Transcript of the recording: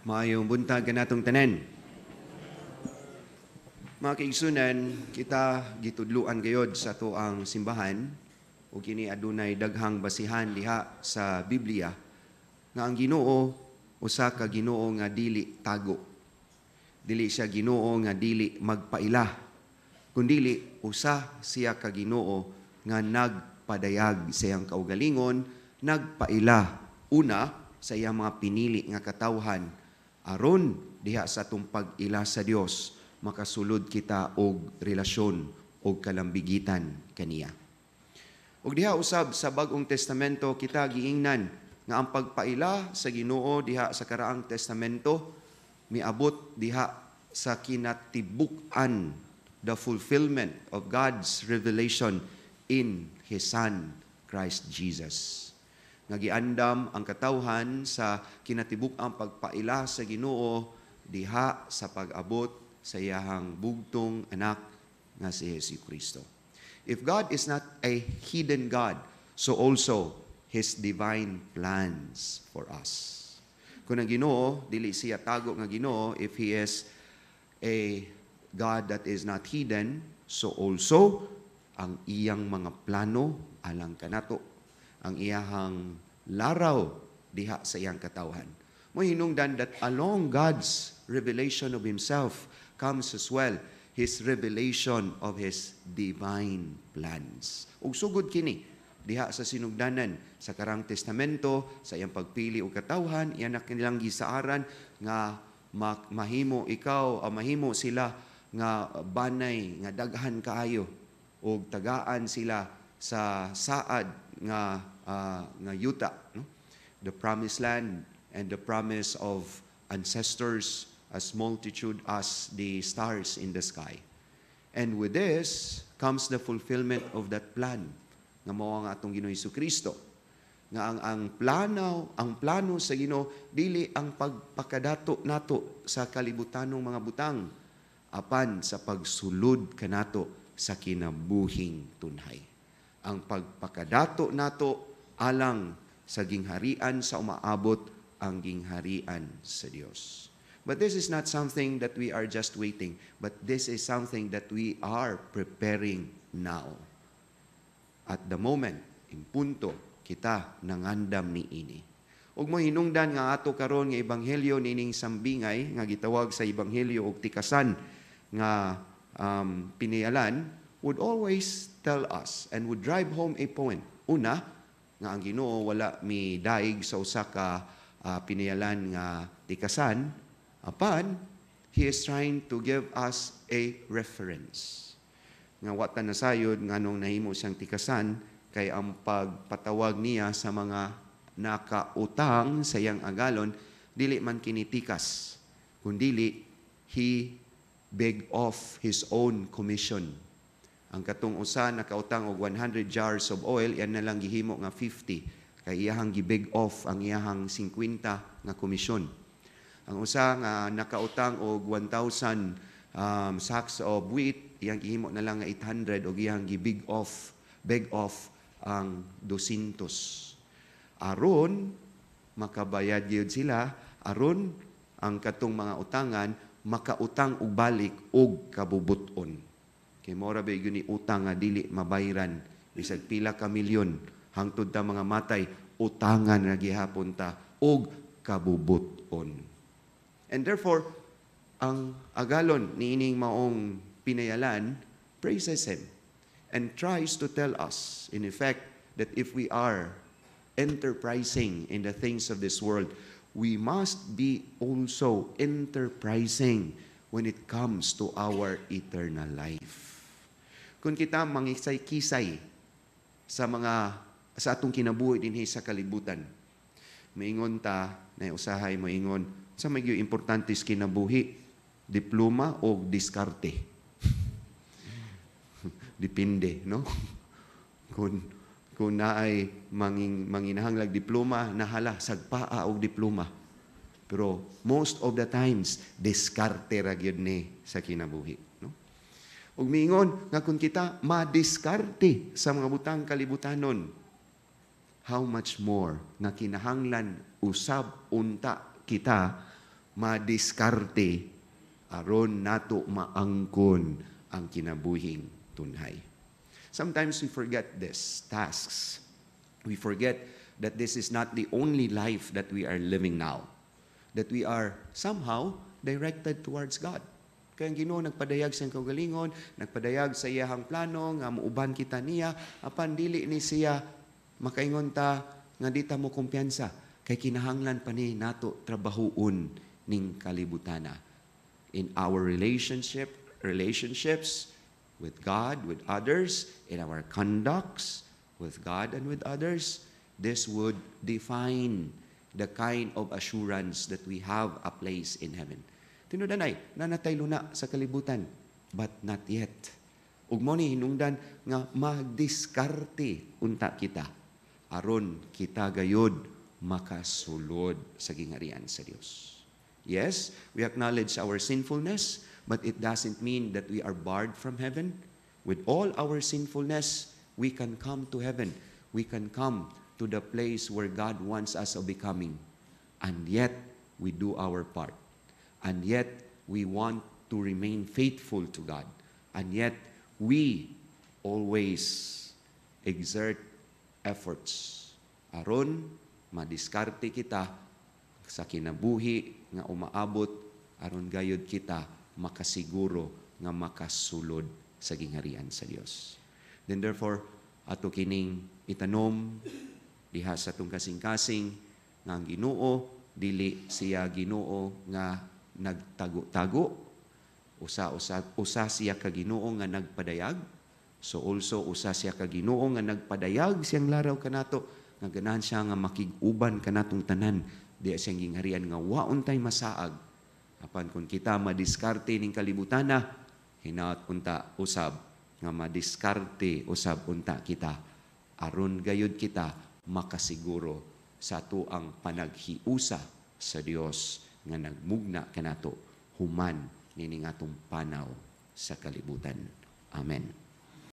Maayong buntag kanatong tanan. Mga kaigsunan, kita gitudluan gayod sa tuang simbahan o kini adunay daghang basihan diha sa Biblia nga ang Ginoo usa ka Ginoo nga dili tago. Dili siya Ginoo nga dili magpaila, kundili usa siya ka Ginoo nga nagpadayag sa iyang kaugalingon, nagpaila una sa iyang mga pinili nga katawhan aron diha sa atong pag-ila sa Dios makasulod kita og relasyon og kalambigitan kaniya. Og diha usab sa Bag-ong Testamento kita giingnan nga ang pagpaila sa Ginoo diha sa karaang testamento miabot diha sa kinatibuk-an, the fulfillment of God's revelation in His Son, Christ Jesus. Nagiandam ang katawhan sa kinatibuk-ang pagpaila sa Ginoo diha sa pag-abot sa iyahang bugtong anak nga si Jesucristo. If God is not a hidden God, so also His divine plans for us. Kung ang Ginoo dili siya tago nga Ginoo, if He is a God that is not hidden, so also ang iyang mga plano alang kanato, ang iyahang laraw diha sa iyang katawhan. Mo hinungdan that along God's revelation of Himself comes as well His revelation of His divine plans. Ug sugod kini diha sa sinugdanan sa karang testamento sa iyang pagpili og katawhan, iyan na kanilang gisaaran nga mahimo mahimo sila nga banay nga daghan kaayo og tagaan sila sa saad nga yuta, no? The promised land and the promise of ancestors as multitude as the stars in the sky. And with this comes the fulfillment of that plan nga mao nga atong Ginoong Jesucristo. Nga ang plano sa Ginoo dili ang pagpakadato nato sa kalibutanong mga butang apan sa pagsulod kanato sa kinabuhing tunhay. Ang pagpakadato nato alang sa gingharian sa umaabot ang gingharian sa Dios. But this is not something that we are just waiting, but this is something that we are preparing now. At the moment, in punto, kita nangandam ni ini. Ug mo hinungdan nga ato karon nga ebanghelyo nining sambingay nga gitawag sa ebanghelyo og tikasan nga pinialan would always tell us and would drive home a point. Una, nga ang Ginoo wala mi daig sa usa ka pinialan nga tikasan, apan He is trying to give us a reference. Nga watan na sayod nganong nahimo siyang tikasan kay ang pagpatawag niya sa mga nakautang sa iyang agalon dili man kinitikas kundili He beg off His own commission. Ang katong usa nakautang og 100 jars of oil, yan na lang gihimo nga 50 kay iyahang gibeg off ang iyahang 50 nga komisyon. Ang usa nga nakautang og 1,000 sacks of wheat, iyang gihimo na lang nga 800 og iyang gibeg off ang 200. Aron makabayad gyud sila, aron ang katong mga utangan makautang og balik og kabubuton. Kay mora ba yun utang nga dili mabayran, bisag pila ka milyon, hangtod ta mga matay, utangan nga gihapon ta, og kabubuton. And therefore, ang agalon ni ining maong pinayalan praises Him and tries to tell us, in effect, that if we are enterprising in the things of this world, we must be also enterprising when it comes to our eternal life. Kung kita mangisay-kisay sa atong kinabuhi dinhi sa kalibutan, maingon ta na usahay moingon sa medyo importante sa kinabuhi, diploma o diskarte. Depende, no? Kung naay manginahanglag diploma, nahala sagpaa og diploma. Pero most of the times diskarte ra gyud ni sa kinabuhi, no? Ug miingon nga kung kita madiskarte sa mga butang kalibutanon, how much more nga kinahanglan usab unta kita madiskarte aron nato maangkon ang kinabuhing tunhay. Sometimes we forget these tasks. We forget that this is not the only life that we are living now, that we are somehow directed towards God. Kaya ang Ginoo nagpadayag sa kaugalingon, nagpadayag sa iyahang plano nga muuban kita niya, apan dili ni siya makaingon ta nga di ta mo kumpiyansa kay kinahanglan pa ni nato trabahuon ning kalibutana in our relationships with God, with others, in our conducts with God and with others. This would define the kind of assurance that we have a place in heaven. Tinudanay, nanatay luna sa kalibutan, but not yet. Ug mo ni hinungdan nga magdiskarte unta kita, aron kita gayod makasulod sa gingharian sa Dios. Yes, we acknowledge our sinfulness, but it doesn't mean that we are barred from heaven. With all our sinfulness, we can come to heaven. We can come to the place where God wants us of becoming. And yet, we do our part. And yet, we want to remain faithful to God. And yet, we always exert efforts aron madiskarte kita sa kinabuhi nga umaabot aron gayud kita makasiguro nga makasulod sa gingharian sa Dios. Then therefore, ato kining itanom diha sa atong kasing-kasing nga ang Ginoo dili siya Ginoo nga nagtago-tago, usa siya ka Ginoo nga nagpadayag. So also usa siya ka Ginoo nga nagpadayag siyang laraw kanato nga ganahan siya nga makig-uban kanatong tanan diya siyang gingharian nga waon tay masaag. Apan kung kita madiskarte ning kalibutana, hinaot unta usab nga madiskarte usab unta kita aron gayud kita makasiguro sa tuang panaghiusa sa Dios nga nagmugna kanato human nining atong panaw sa kalibutan. Amen.